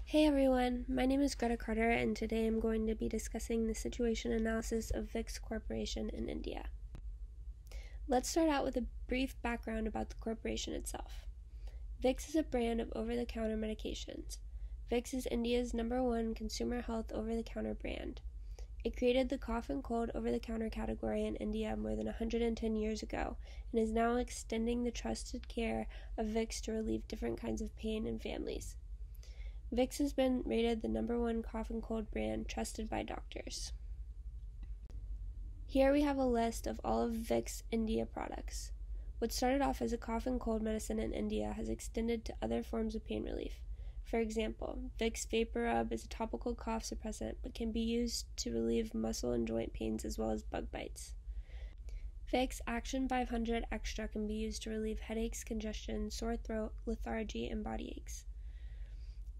Hey everyone, my name is Greta Carter and today I'm going to be discussing the situation analysis of Vicks Corporation in India. Let's start out with a brief background about the corporation itself. Vicks is a brand of over-the-counter medications. Vicks is India's #1 consumer health over-the-counter brand. It created the cough and cold over-the-counter category in India more than 110 years ago and is now extending the trusted care of Vicks to relieve different kinds of pain in families. Vicks has been rated the #1 cough and cold brand trusted by doctors. Here we have a list of all of Vicks India products. What started off as a cough and cold medicine in India has extended to other forms of pain relief. For example, Vicks Vapor Rub is a topical cough suppressant but can be used to relieve muscle and joint pains as well as bug bites. Vicks Action 500 Extra can be used to relieve headaches, congestion, sore throat, lethargy, and body aches.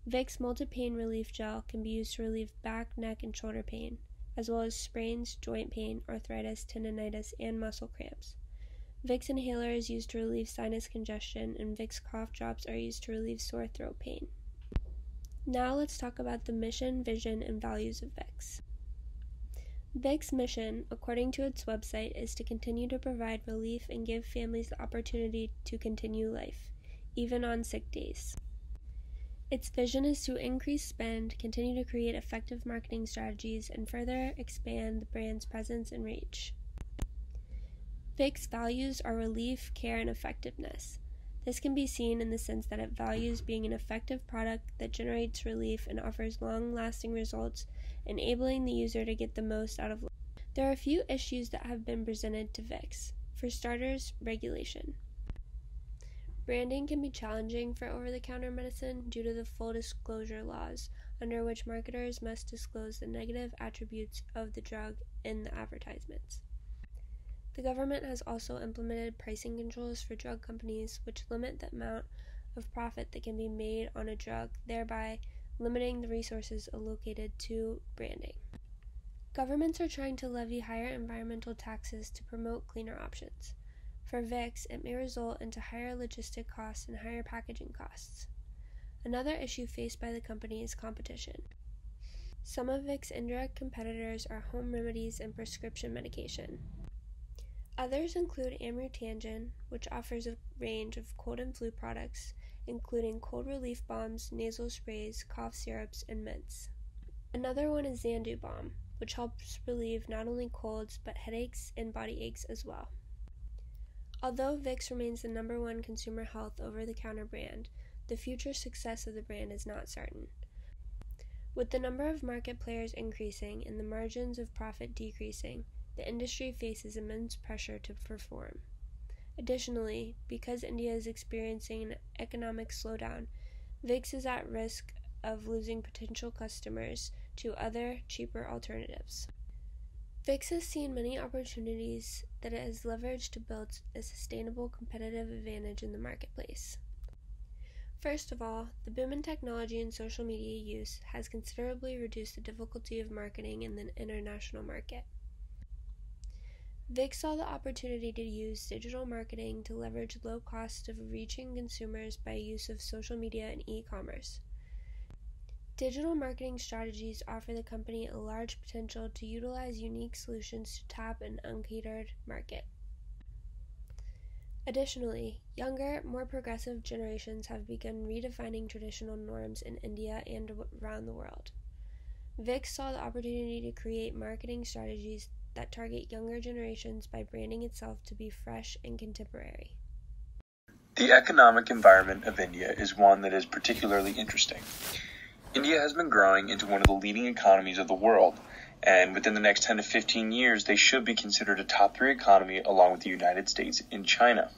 Vicks Multi-Pain Relief Gel can be used to relieve back, neck, and shoulder pain, as well as sprains, joint pain, arthritis, tendinitis, and muscle cramps. Vicks Inhaler is used to relieve sinus congestion, and Vicks Cough Drops are used to relieve sore throat pain. Now let's talk about the mission, vision, and values of Vicks. Vicks' mission, according to its website, is to continue to provide relief and give families the opportunity to continue life, even on sick days. Its vision is to increase spend, continue to create effective marketing strategies, and further expand the brand's presence and reach. Vicks' values are relief, care, and effectiveness. This can be seen in the sense that it values being an effective product that generates relief and offers long-lasting results, enabling the user to get the most out of life. There are a few issues that have been presented to Vicks. For starters, regulation. Branding can be challenging for over-the-counter medicine due to the full disclosure laws, under which marketers must disclose the negative attributes of the drug in the advertisements. The government has also implemented pricing controls for drug companies, which limit the amount of profit that can be made on a drug, thereby limiting the resources allocated to branding. Governments are trying to levy higher environmental taxes to promote cleaner options. For Vicks, it may result into higher logistic costs and higher packaging costs. Another issue faced by the company is competition. Some of Vicks' indirect competitors are home remedies and prescription medication. Others include Amutangin, which offers a range of cold and flu products, including cold relief balms, nasal sprays, cough syrups, and mints. Another one is Zandu Balm, which helps relieve not only colds but headaches and body aches as well. Although Vicks remains the #1 consumer health over-the-counter brand, the future success of the brand is not certain. With the number of market players increasing and the margins of profit decreasing, the industry faces immense pressure to perform. Additionally, because India is experiencing an economic slowdown, Vicks is at risk of losing potential customers to other, cheaper alternatives. Vicks has seen many opportunities that it has leveraged to build a sustainable competitive advantage in the marketplace. First of all, the boom in technology and social media use has considerably reduced the difficulty of marketing in the international market. Vicks saw the opportunity to use digital marketing to leverage low cost of reaching consumers by use of social media and e-commerce. Digital marketing strategies offer the company a large potential to utilize unique solutions to tap an uncatered market. Additionally, younger, more progressive generations have begun redefining traditional norms in India and around the world. Vicks saw the opportunity to create marketing strategies that target younger generations by branding itself to be fresh and contemporary. The economic environment of India is one that is particularly interesting. India has been growing into one of the leading economies of the world, and within the next 10 to 15 years, they should be considered a top 3 economy along with the United States and China.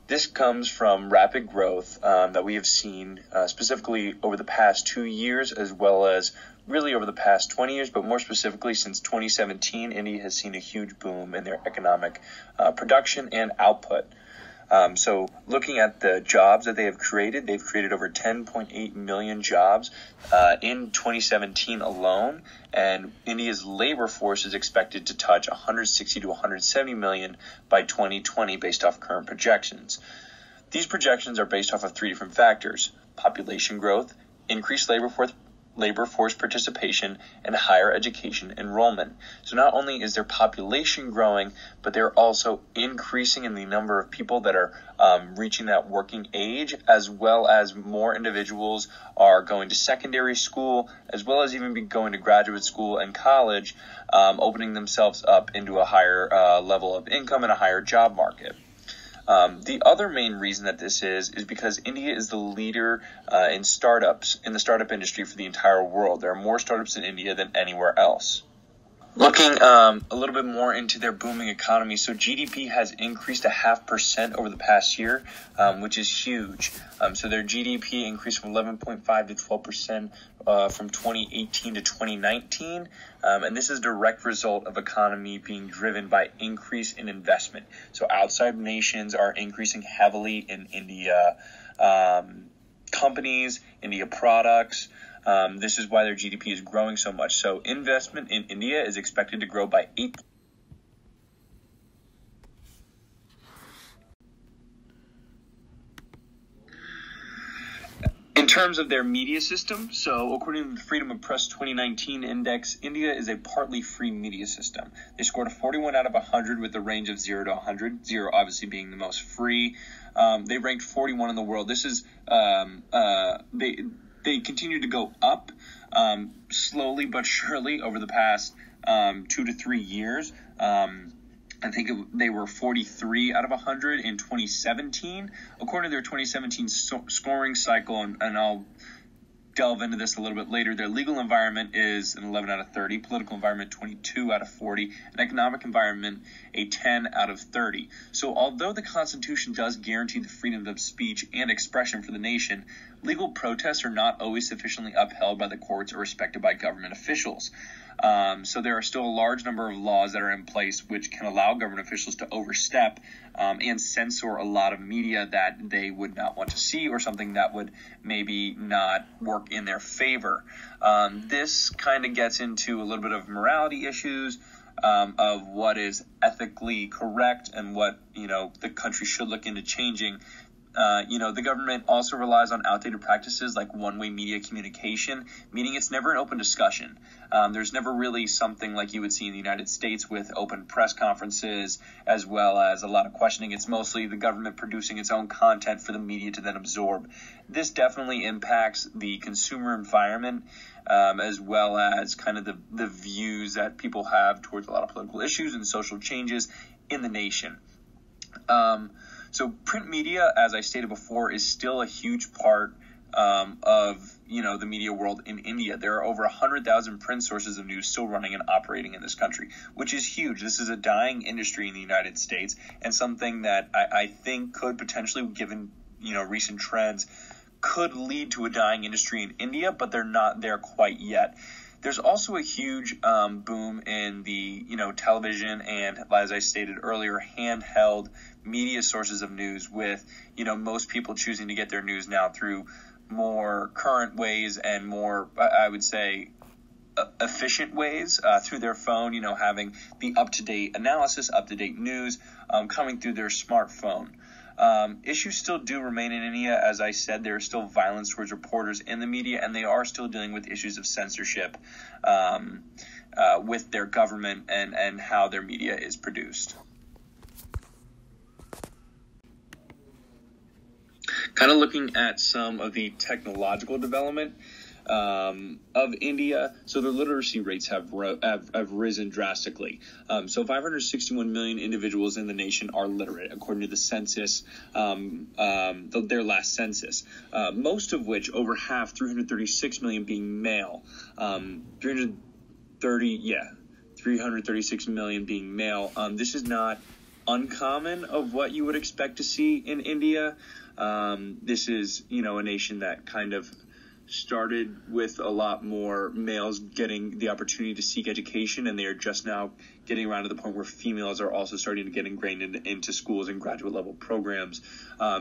This comes from rapid growth that we have seen specifically over the past 2 years, as well as really over the past 20 years, but more specifically since 2017, India has seen a huge boom in their economic production and output. So looking at the jobs that they have created, they've created over 10.8 million jobs in 2017 alone, and India's labor force is expected to touch 160 to 170 million by 2020 based off current projections. These projections are based off of 3 different factors: population growth, increased labor force participation, and higher education enrollment. So not only is their population growing, but they're also increasing in the number of people that are reaching that working age, as well as more individuals are going to secondary school, as well as even going to graduate school and college, opening themselves up into a higher level of income and a higher job market. The other main reason that this is because India is the leader in startups, in the startup industry for the entire world. There are more startups in India than anywhere else. Looking a little bit more into their booming economy, so GDP has increased 0.5% over the past year, which is huge. So their GDP increased from 11.5 to 12% from 2018 to 2019, and this is a direct result of economy being driven by increase in investment. So outside nations are increasing heavily in India companies, India products. This is why their GDP is growing so much. So investment in India is expected to grow by 8%. In terms of their media system, so according to the Freedom of Press 2019 Index, India is a partly free media system. They scored a 41 out of 100 with a range of 0 to 100, 0 obviously being the most free. They ranked 41 in the world. This is, they continue to go up slowly but surely over the past 2 to 3 years. I think they were 43 out of 100 in 2017. According to their 2017 scoring cycle, and I'll delve into this a little bit later, their legal environment is an 11 out of 30, political environment 22 out of 40, and economic environment a 10 out of 30. So although the Constitution does guarantee the freedom of speech and expression for the nation, legal protests are not always sufficiently upheld by the courts or respected by government officials. So there are still a large number of laws that are in place which can allow government officials to overstep and censor a lot of media that they would not want to see, or something that would maybe not work in their favor. This kind of gets into a little bit of morality issues of what is ethically correct and what, the country should look into changing. The government also relies on outdated practices like one-way media communication, meaning it's never an open discussion. There's never really something like you would see in the United States with open press conferences, as well as a lot of questioning. It's mostly the government producing its own content for the media to then absorb. This definitely impacts the consumer environment, as well as kind of the views that people have towards a lot of political issues and social changes in the nation. So print media, as I stated before, is still a huge part of the media world in India. There are over 100,000 print sources of news still running and operating in this country, which is huge. This is a dying industry in the United States, and something that I think could potentially, given recent trends, could lead to a dying industry in India, but they're not there quite yet. There's also a huge boom in the television and, as I stated earlier, handheld media sources of news, with most people choosing to get their news now through more current ways and more, I would say, efficient ways through their phone, having the up-to-date analysis, up-to-date news coming through their smartphone. Issues still do remain in India. As I said, there is still violence towards reporters in the media, and they are still dealing with issues of censorship with their government and how their media is produced. Kind of looking at some of the technological development of India, so their literacy rates have risen drastically. So 561 million individuals in the nation are literate, according to the census, their last census. Most of which, over half, 336 million, being male. 336 million being male. This is not uncommon of what you would expect to see in India. This is, a nation that kind of started with a lot more males getting the opportunity to seek education, and they are just now getting around to the point where females are also starting to get ingrained into schools and graduate level programs.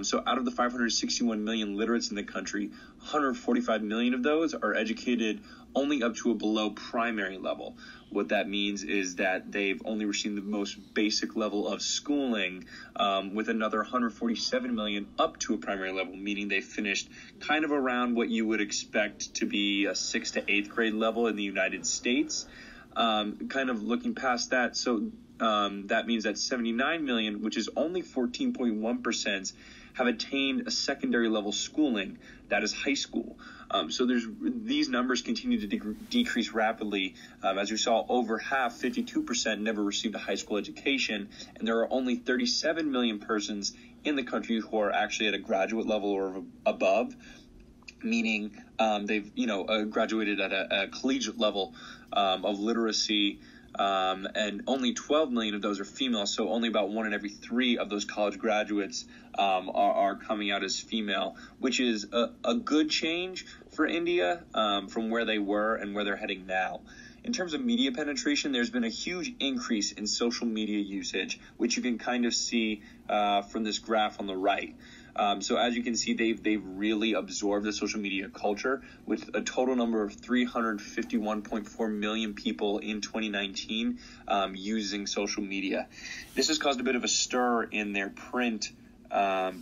So out of the 561 million literates in the country, 145 million of those are educated only up to a below primary level. What that means is that they've only received the most basic level of schooling, with another 147 million up to a primary level, meaning they finished kind of around what you would expect to be a 6th to 8th grade level in the United States. Kind of looking past that, so that means that 79 million, which is only 14.1%, have attained a secondary level schooling, that is high school. So these numbers continue to decrease rapidly. As we saw, over half, 52%, never received a high school education, and there are only 37 million persons in the country who are actually at a graduate level or above, meaning they've graduated at a collegiate level of literacy. And only 12 million of those are female, so only about 1 in every 3 of those college graduates are coming out as female, which is a good change for India from where they were and where they're heading now. In terms of media penetration, there's been a huge increase in social media usage, which you can kind of see from this graph on the right. So as you can see, they've really absorbed the social media culture, with a total number of 351.4 million people in 2019 using social media. This has caused a bit of a stir in their print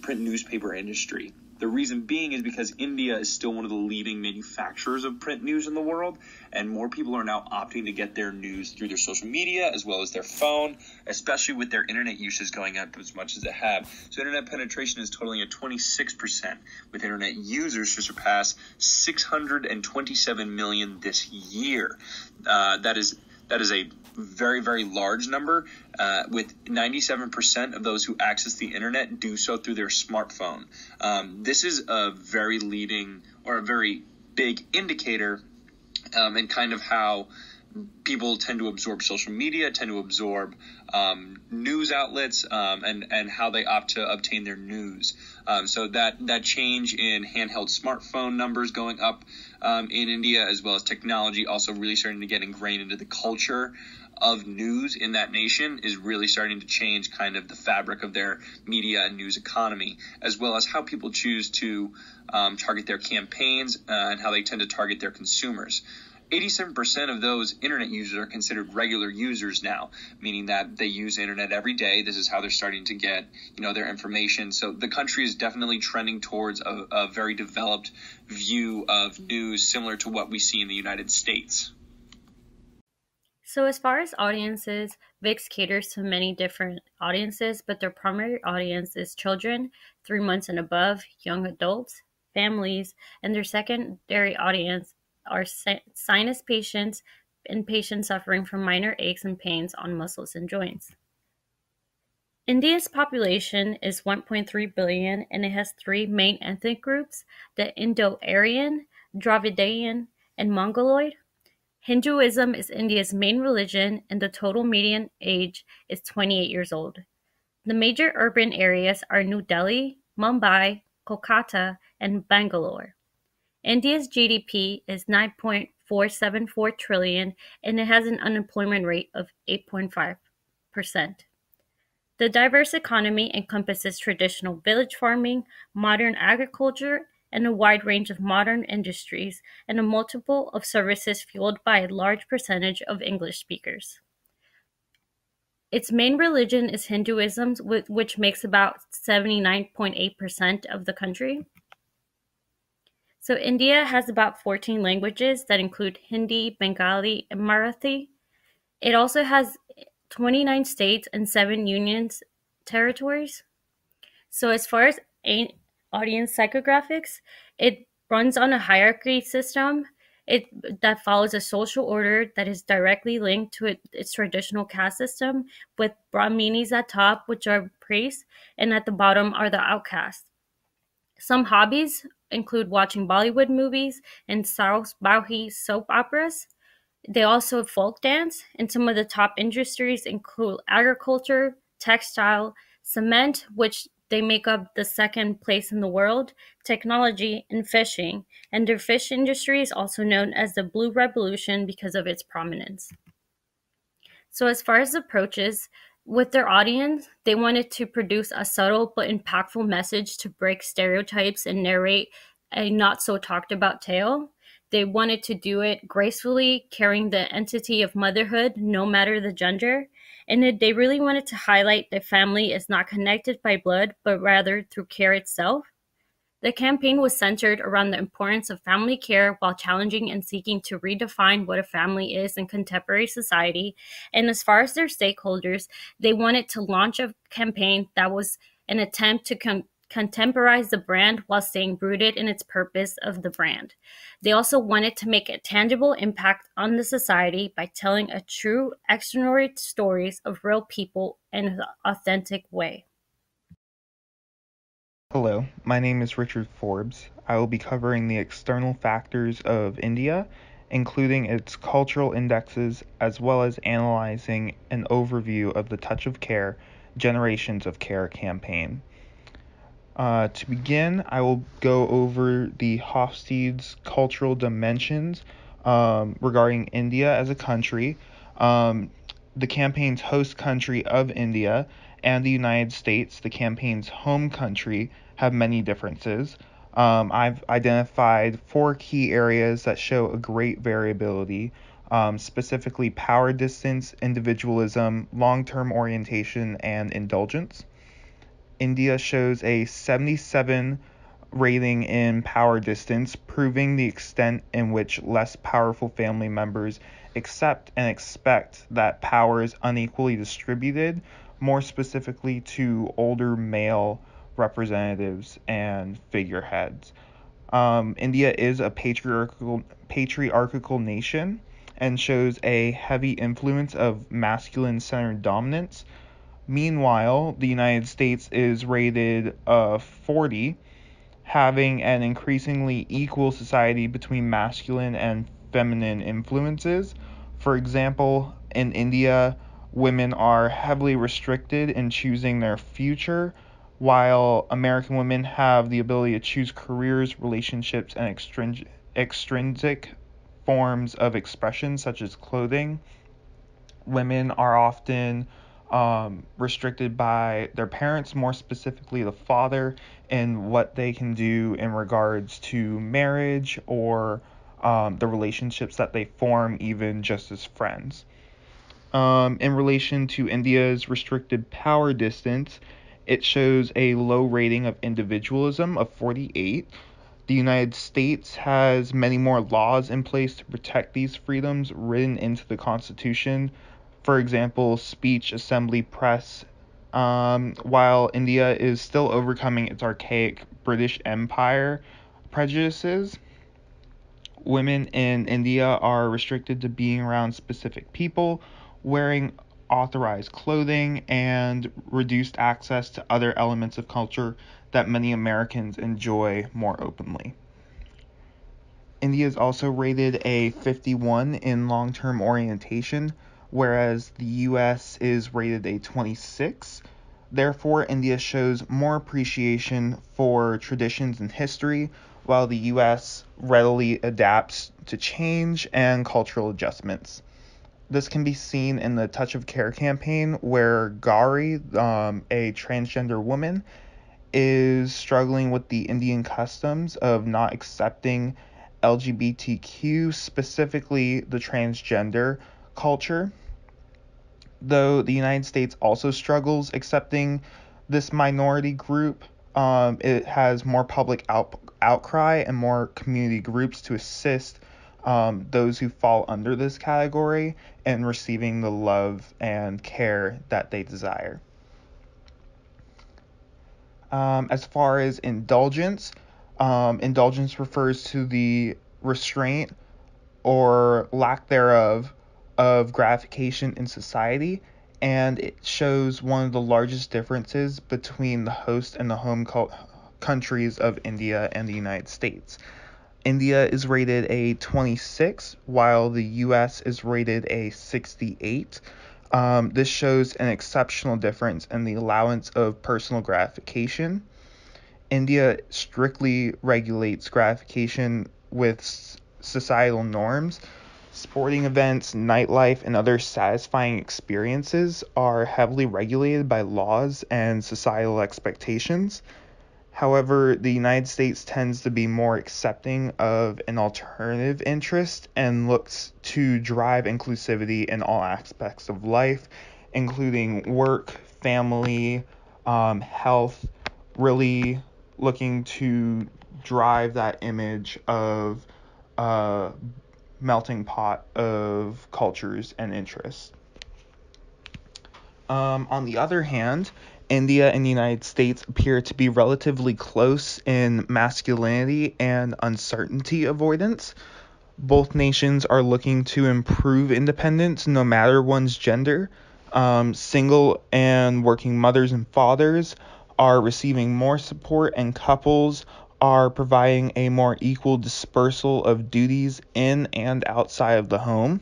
newspaper industry. The reason being is because India is still one of the leading manufacturers of print news in the world, and more people are now opting to get their news through their social media as well as their phone, especially with their internet usage going up as much as it have. So internet penetration is totaling at 26%, with internet users to surpass 627 million this year. That is a very, very large number, with 97% of those who access the internet do so through their smartphone. This is a very leading or a very big indicator in kind of how people tend to absorb social media, tend to absorb news outlets, and how they opt to obtain their news. So that change in handheld smartphone numbers going up in India, as well as technology also really starting to get ingrained into the culture of news in that nation, is really starting to change kind of the fabric of their media and news economy, as well as how people choose to target their campaigns and how they tend to target their consumers. 87% of those internet users are considered regular users now, meaning that they use the internet every day. This is how they're starting to get, their information. So the country is definitely trending towards a very developed view of news, similar to what we see in the United States. So as far as audiences, VIX caters to many different audiences, but their primary audience is children, 3 months and above, young adults, families, and their secondary audience are sinus patients and patients suffering from minor aches and pains on muscles and joints. India's population is 1.3 billion, and it has 3 main ethnic groups: the Indo-Aryan, Dravidian, and Mongoloid. Hinduism is India's main religion, and the total median age is 28 years old. The major urban areas are New Delhi, Mumbai, Kolkata, and Bangalore. India's GDP is 9.474 trillion, and it has an unemployment rate of 8.5%. The diverse economy encompasses traditional village farming, modern agriculture, and a wide range of modern industries, and a multiple of services fueled by a large percentage of English speakers. Its main religion is Hinduism, which makes about 79.8% of the country. So India has about 14 languages that include Hindi, Bengali, and Marathi. It also has 29 states and 7 union territories. So as far as audience psychographics, it runs on a hierarchy system that follows a social order that is directly linked to its traditional caste system, with Brahminis at top, which are priests, and at the bottom are the outcasts. Some hobbies include watching Bollywood movies and South Bahi soap operas. They also have folk dance, and some of the top industries include agriculture, textile, cement, which they make up the 2nd place in the world, technology, and fishing. And their fish industry is also known as the Blue Revolution because of its prominence. So as far as approaches, with their audience, they wanted to produce a subtle but impactful message to break stereotypes and narrate a not so talked about tale. They wanted to do it gracefully, carrying the entity of motherhood, no matter the gender. And they really wanted to highlight that family is not connected by blood, but rather through care itself. The campaign was centered around the importance of family care while challenging and seeking to redefine what a family is in contemporary society. And as far as their stakeholders, they wanted to launch a campaign that was an attempt to contemporize the brand while staying rooted in its purpose of the brand. They also wanted to make a tangible impact on the society by telling a true, extraordinary stories of real people in an authentic way. Hello, my name is Richard Forbes. I will be covering the external factors of India, including its cultural indexes, as well as analyzing an overview of the Touch of Care, Generations of Care campaign. To begin, I will go over the Hofstede's cultural dimensions regarding India as a country, the campaign's host country of India, and the United States, the campaign's home country, have many differences. I've identified 4 key areas that show a great variability, specifically power distance, individualism, long-term orientation, and indulgence. India shows a 77 rating in power distance, proving the extent in which less powerful family members accept and expect that power is unequally distributed, more specifically to older male representatives and figureheads. India is a patriarchal nation and shows a heavy influence of masculine-centered dominance. Meanwhile, the United States is rated 40, having an increasingly equal society between masculine and feminine influences. For example, in India, women are heavily restricted in choosing their future, while American women have the ability to choose careers, relationships, and extrinsic forms of expression, such as clothing. Women are often restricted by their parents, more specifically the father, in what they can do in regards to marriage or the relationships that they form, even just as friends. In relation to India's restricted power distance, it shows a low rating of individualism of 48. The United States has many more laws in place to protect these freedoms written into the Constitution. For example, speech, assembly, press, while India is still overcoming its archaic British Empire prejudices. Women in India are restricted to being around specific people, wearing authorized clothing, and reduced access to other elements of culture that many Americans enjoy more openly. India is also rated a 51 in long-term orientation, whereas the US is rated a 26. Therefore, India shows more appreciation for traditions and history, while the US readily adapts to change and cultural adjustments. This can be seen in the Touch of Care campaign, where Gauri, a transgender woman, is struggling with the Indian customs of not accepting LGBTQ, specifically the transgender culture. Though the United States also struggles accepting this minority group, it has more public outcry and more community groups to assist those who fall under this category in receiving the love and care that they desire. As far as indulgence, indulgence refers to the restraint or lack thereof of gratification in society, and it shows one of the largest differences between the host and the home countries of India and the United States. India is rated a 26, while the US is rated a 68. This shows an exceptional difference in the allowance of personal gratification. India strictly regulates gratification with societal norms, Sporting events, nightlife, and other satisfying experiences are heavily regulated by laws and societal expectations. However, the United States tends to be more accepting of an alternative interest and looks to drive inclusivity in all aspects of life, including work, family, health, really looking to drive that image of a melting pot of cultures and interests. On the other hand, India and the United States appear to be relatively close in masculinity and uncertainty avoidance. Both nations are looking to improve independence no matter one's gender. Single and working mothers and fathers are receiving more support, and couples are providing a more equal dispersal of duties in and outside of the home.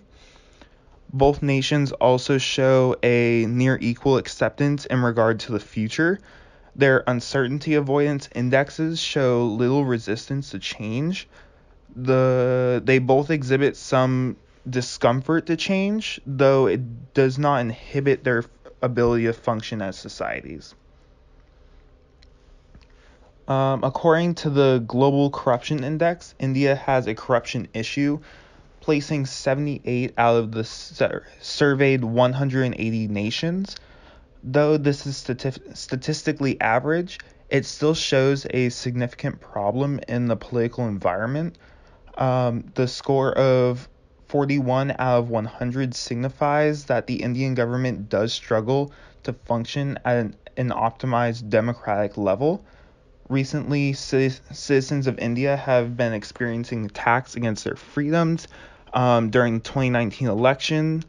Both nations also show a near equal acceptance in regard to the future. Their uncertainty avoidance indexes show little resistance to change. They both exhibit some discomfort to change, though it does not inhibit their ability to function as societies. According to the Global Corruption Index, India has a corruption issue, placing 78 out of the surveyed 180 nations. Though this is statistically average, it still shows a significant problem in the political environment. The score of 41 out of 100 signifies that the Indian government does struggle to function at an optimized democratic level. Recently, citizens of India have been experiencing attacks against their freedoms. During the 2019 election,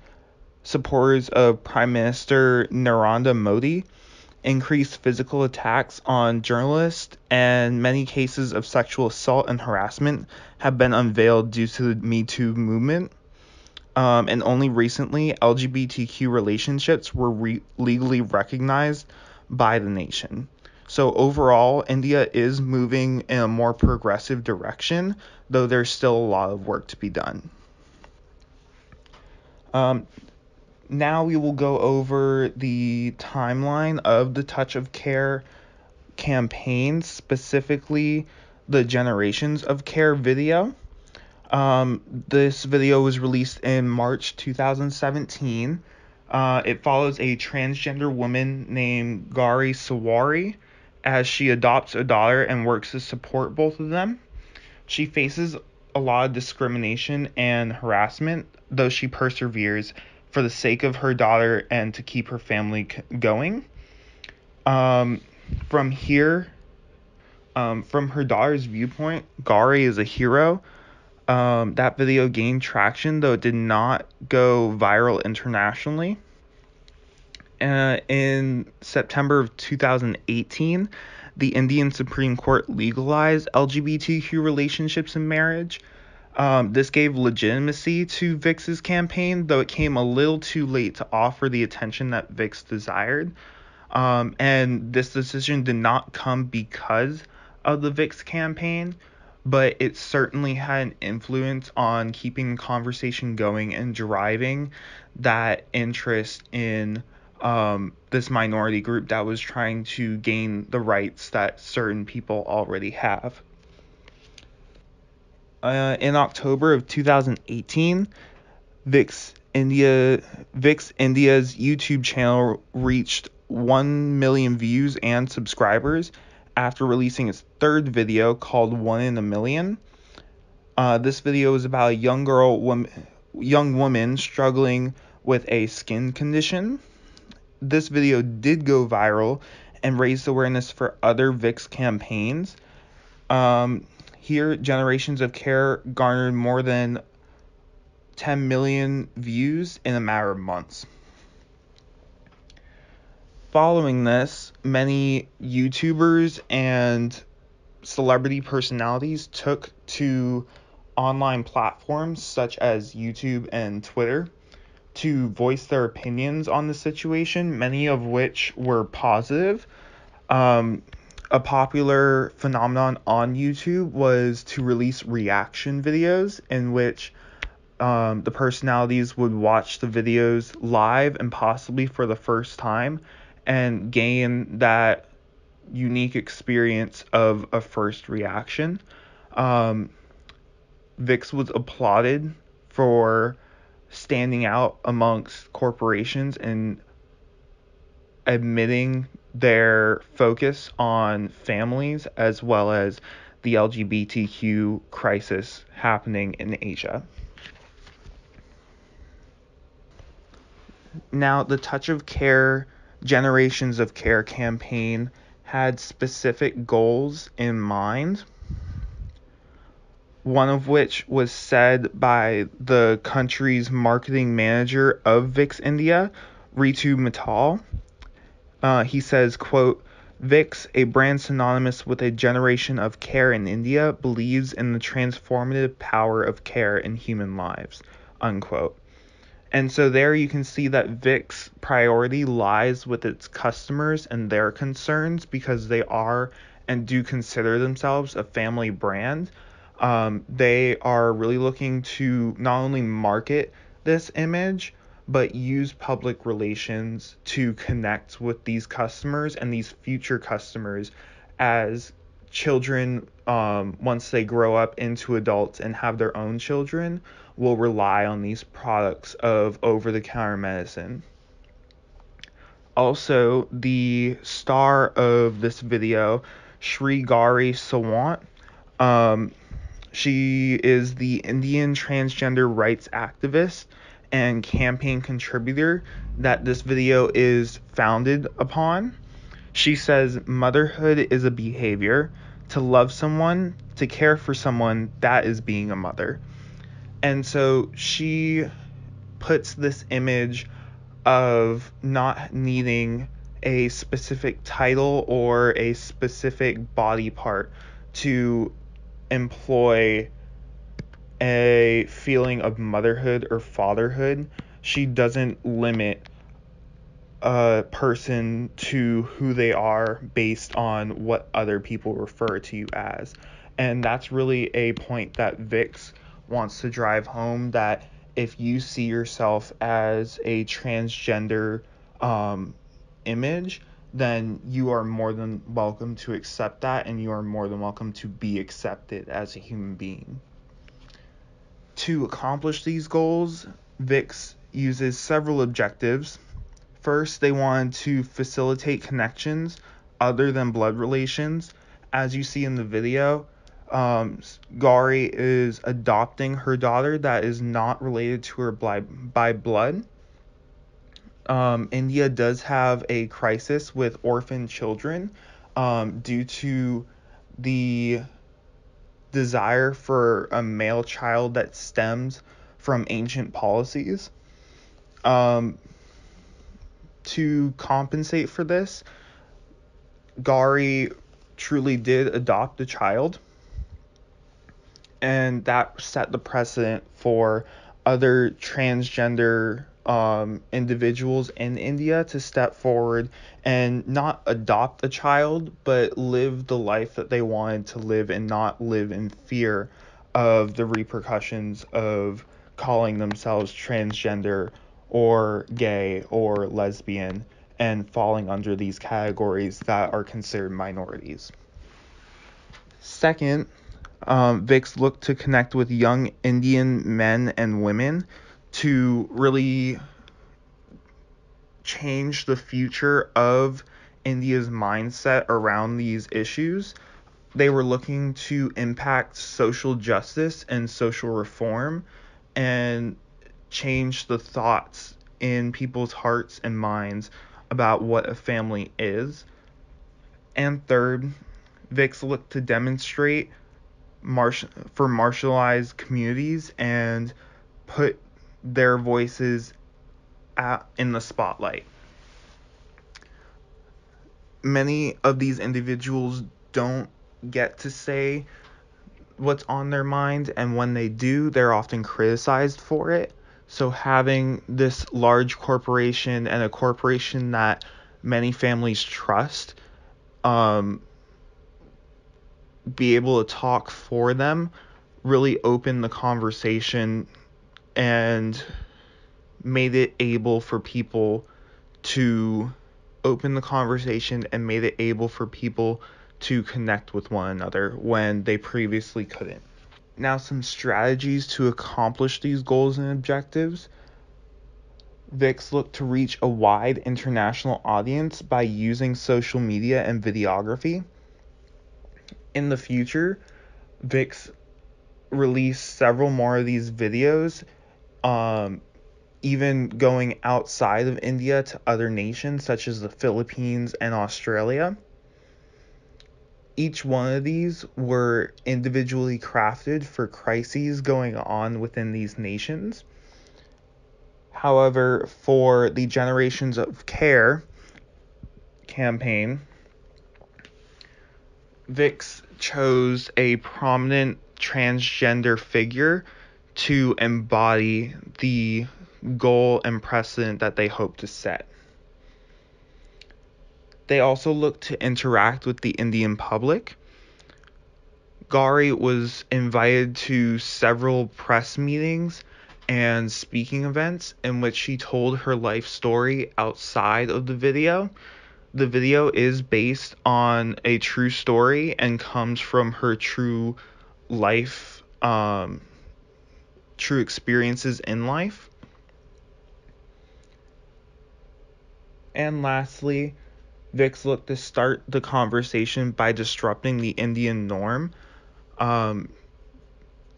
supporters of Prime Minister Narendra Modi increased physical attacks on journalists, and many cases of sexual assault and harassment have been unveiled due to the Me Too movement. And only recently, LGBTQ relationships were legally recognized by the nation. So overall, India is moving in a more progressive direction, though there's still a lot of work to be done. Now we will go over the timeline of the Touch of Care campaign, specifically the Generations of Care video. This video was released in March 2017. It follows a transgender woman named Gauri Sawari as she adopts a daughter and works to support both of them. She faces a lot of discrimination and harassment, though she perseveres for the sake of her daughter and to keep her family going. From her daughter's viewpoint, Gauri is a hero. That video gained traction, though it did not go viral internationally. In September of 2018, the Indian Supreme Court legalized LGBTQ relationships in marriage. This gave legitimacy to Vix's campaign, though it came a little too late to offer the attention that Vix desired. And this decision did not come because of the Vix campaign, but it certainly had an influence on keeping the conversation going and driving that interest in this minority group that was trying to gain the rights that certain people already have. In October of 2018, Vix India's YouTube channel reached 1 million views and subscribers after releasing its third video called 1 in a Million. This video is about a young woman struggling with a skin condition. This video did go viral and raised awareness for other Vix campaigns. Here, Generations of Care garnered more than 10 million views in a matter of months. Following this, many YouTubers and celebrity personalities took to online platforms such as YouTube and Twitter to voice their opinions on the situation, many of which were positive. A popular phenomenon on YouTube was to release reaction videos in which the personalities would watch the videos live and possibly for the first time and gain that unique experience of a first reaction. VIX was applauded for standing out amongst corporations and admitting their focus on families as well as the LGBTQ crisis happening in Asia. Now, the Touch of Care Generations of Care campaign had specific goals in mind, one of which was said by the country's marketing manager of VIX India, Ritu Mittal. He says, quote, VIX, a brand synonymous with a generation of care in India, believes in the transformative power of care in human lives, unquote. And so there you can see that VIC's priority lies with its customers and their concerns because they are and do consider themselves a family brand. They are really looking to not only market this image, but use public relations to connect with these customers and these future customers as children, once they grow up into adults and have their own children, will rely on these products of over-the-counter medicine. Also, the star of this video, Shri Gauri Sawant, she is the Indian transgender rights activist and campaign contributor that this video is founded upon. She says motherhood is a behavior. To love someone, to care for someone, that is being a mother. And so she puts this image of not needing a specific title or a specific body part to employ a feeling of motherhood or fatherhood. She doesn't limit a person to who they are based on what other people refer to you as. And that's really a point that VIX wants to drive home, that if you see yourself as a transgender image, then you are more than welcome to accept that, and you are more than welcome to be accepted as a human being. To accomplish these goals, VIX uses several objectives. First, they wanted to facilitate connections other than blood relations. As you see in the video, Gauri is adopting her daughter that is not related to her by blood. India does have a crisis with orphan children due to the desire for a male child that stems from ancient policies. To compensate for this, Gauri truly did adopt a child, and that set the precedent for other transgender individuals in India to step forward and not adopt a child, but live the life that they wanted to live and not live in fear of the repercussions of calling themselves transgender or gay or lesbian and falling under these categories that are considered minorities. Second, VIX looked to connect with young Indian men and women to really change the future of India's mindset around these issues. They were looking to impact social justice and social reform and change the thoughts in people's hearts and minds about what a family is. And third, VIX looked to demonstrate for marginalized communities and put their voices in the spotlight. Many of these individuals don't get to say what's on their mind, and when they do, they're often criticized for it. So having this large corporation and a corporation that many families trust be able to talk for them really opened the conversation and made it able for people to open the conversation and made it able for people to connect with one another when they previously couldn't. Now, some strategies to accomplish these goals and objectives. VIX looked to reach a wide international audience by using social media and videography. In the future, VIX released several more of these videos, even going outside of India to other nations such as the Philippines and Australia. Each one of these were individually crafted for crises going on within these nations. However, for the Generations of Care campaign, VIX chose a prominent transgender figure to embody the goal and precedent that they hope to set. They also looked to interact with the Indian public. Gauri was invited to several press meetings and speaking events in which she told her life story outside of the video. The video is based on a true story and comes from her true life, true experiences in life. And lastly, VIX looked to start the conversation by disrupting the Indian norm. As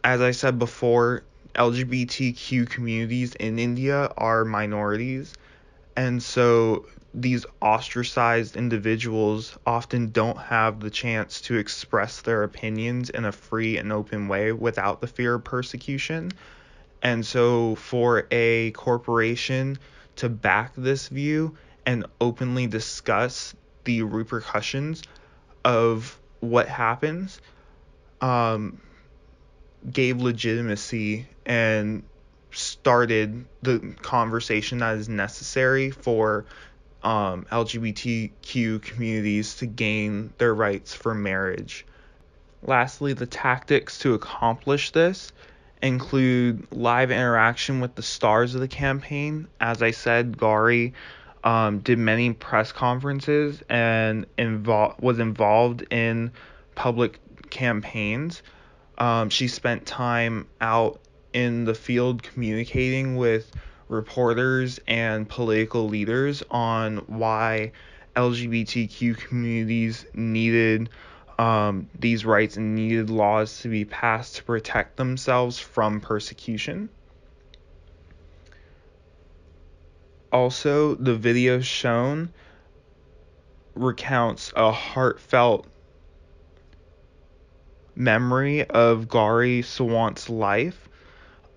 I said before, LGBTQ communities in India are minorities, and so these ostracized individuals often don't have the chance to express their opinions in a free and open way without the fear of persecution. And so for a corporation to back this view and openly discuss the repercussions of what happens, gave legitimacy and started the conversation that is necessary for LGBTQ communities to gain their rights for marriage. Lastly, the tactics to accomplish this include live interaction with the stars of the campaign. As I said, Gauri did many press conferences and was involved in public campaigns. She spent time out in the field communicating with reporters and political leaders on why LGBTQ communities needed these rights and needed laws to be passed to protect themselves from persecution. Also, the video shown recounts a heartfelt memory of Gauri Sawant's life.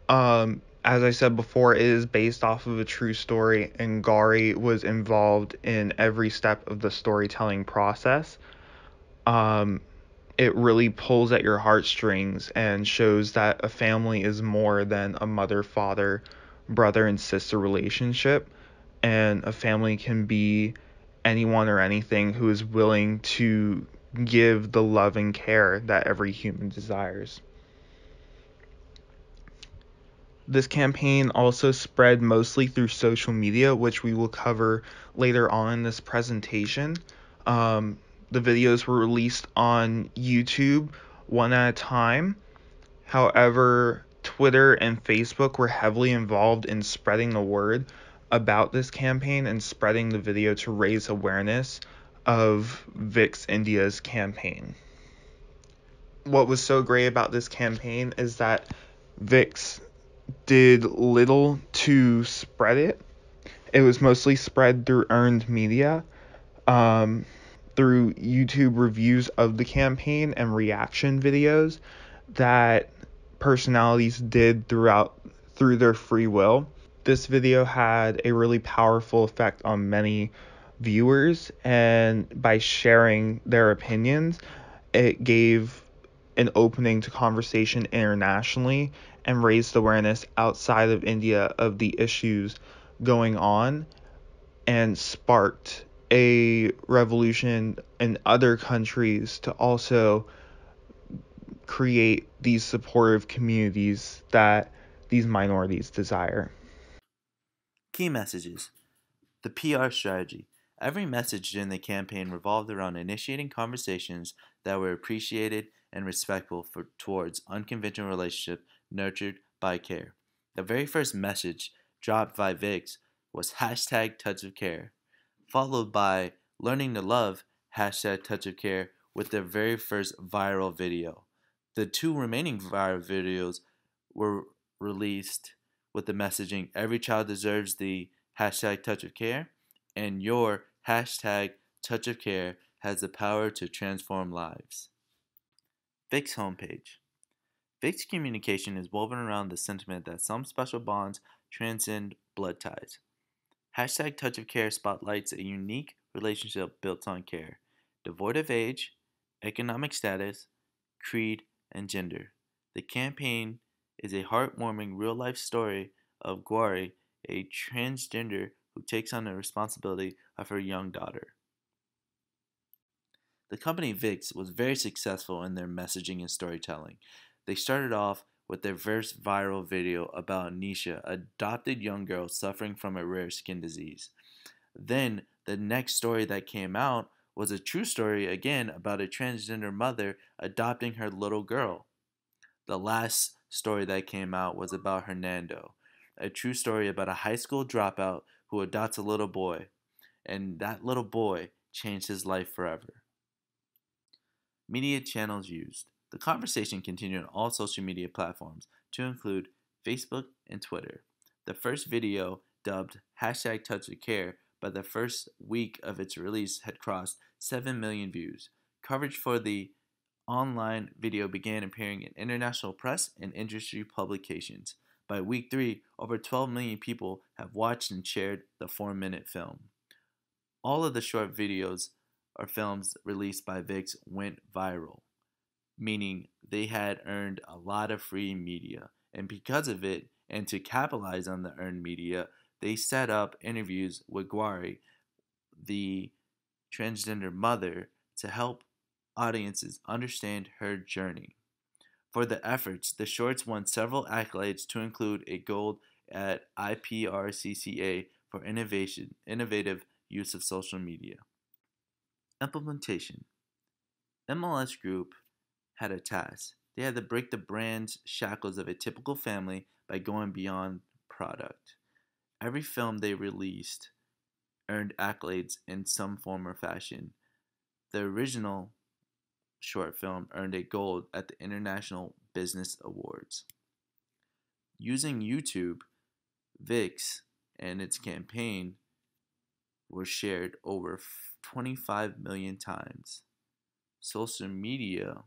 As I said before, it is based off of a true story, and Gauri was involved in every step of the storytelling process. It really pulls at your heartstrings and shows that a family is more than a mother, father, brother, and sister relationship, and a family can be anyone or anything who is willing to give the love and care that every human desires. This campaign also spread mostly through social media, which we will cover later on in this presentation. The videos were released on YouTube one at a time. However, Twitter and Facebook were heavily involved in spreading the word about this campaign and spreading the video to raise awareness of VIX India's campaign. What was so great about this campaign is that VIX did little to spread it. It was mostly spread through earned media, through YouTube reviews of the campaign and reaction videos that personalities did through their free will. This video had a really powerful effect on many viewers, and by sharing their opinions, it gave an opening to conversation internationally and raised awareness outside of India of the issues going on, and sparked a revolution in other countries to also create these supportive communities that these minorities desire. Key messages. The PR strategy. Every message during the campaign revolved around initiating conversations that were appreciated and respectful towards unconventional relationships nurtured by care. The very first message dropped by VIX was hashtag touch of care, followed by learning to love hashtag touch of care with their very first viral video. The two remaining viral videos were released with the messaging every child deserves the hashtag touch of care and your hashtag touch of care has the power to transform lives. VIX homepage. VIX communication is woven around the sentiment that some special bonds transcend blood ties. Hashtag touch of care spotlights a unique relationship built on care, devoid of age, economic status, creed, and gender. The campaign is a heartwarming real-life story of Gauri, a transgender who takes on the responsibility of her young daughter. The company VIX was very successful in their messaging and storytelling. They started off with their first viral video about Nisha, a adopted young girl suffering from a rare skin disease. Then, the next story that came out was a true story again about a transgender mother adopting her little girl. The last story that came out was about Hernando, a true story about a high school dropout who adopts a little boy, and that little boy changed his life forever. Media channels used. The conversation continued on all social media platforms, to include Facebook and Twitter. The first video, dubbed hashtag Touch of Care, by the first week of its release had crossed 7 million views. Coverage for the online video began appearing in international press and industry publications. By week 3, over 12 million people have watched and shared the 4-minute film. All of the short videos or films released by VIX went viral, meaning they had earned a lot of free media. And because of it, and to capitalize on the earned media, they set up interviews with Gauri, the transgender mother, to help audiences understand her journey. For the efforts, the shorts won several accolades, to include a gold at PUR4404 for innovative use of social media. Implementation. MLS Group had a task. They had to break the brand's shackles of a typical family by going beyond product. Every film they released earned accolades in some form or fashion. The original short film earned a gold at the International Business Awards. Using YouTube, VIX and its campaign were shared over 25 million times. Social media,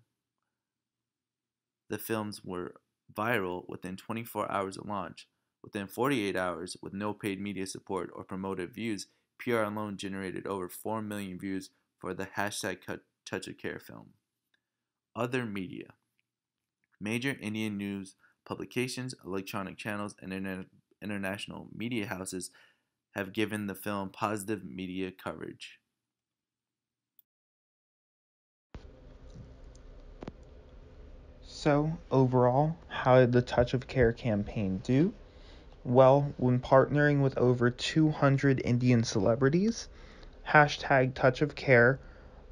the films were viral within 24 hours of launch. Within 48 hours, with no paid media support or promoted views, PR alone generated over 4 million views for the hashtag Touch of Care film. Other media. Major Indian news publications, electronic channels, and international media houses have given the film positive media coverage. So, overall, how did the Touch of Care campaign do? Well, when partnering with over 200 Indian celebrities, hashtag Touch of Care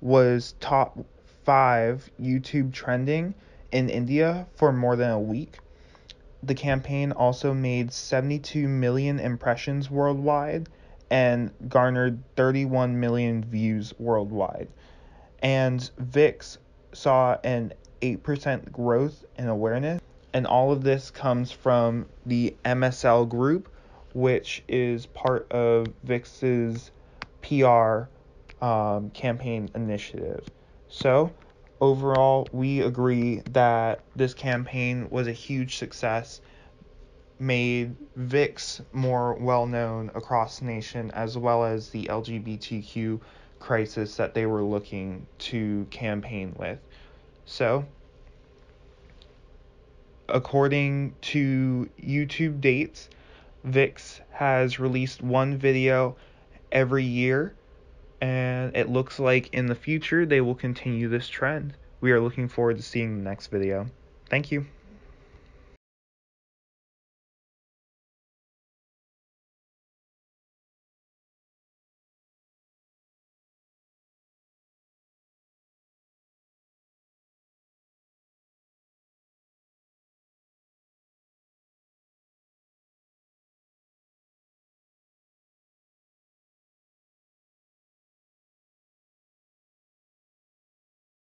was top 5 YouTube trending in India for more than a week. The campaign also made 72 million impressions worldwide and garnered 31 million views worldwide. And VIX saw an 8% growth in awareness. And all of this comes from the MSL group, which is part of VIX's PR campaign initiative. So, overall, we agree that this campaign was a huge success, made VIX more well known across the nation, as well as the LGBTQ crisis that they were looking to campaign with. So, according to YouTube dates, VIX has released one video every year, and it looks like in the future they will continue this trend. We are looking forward to seeing the next video. Thank you.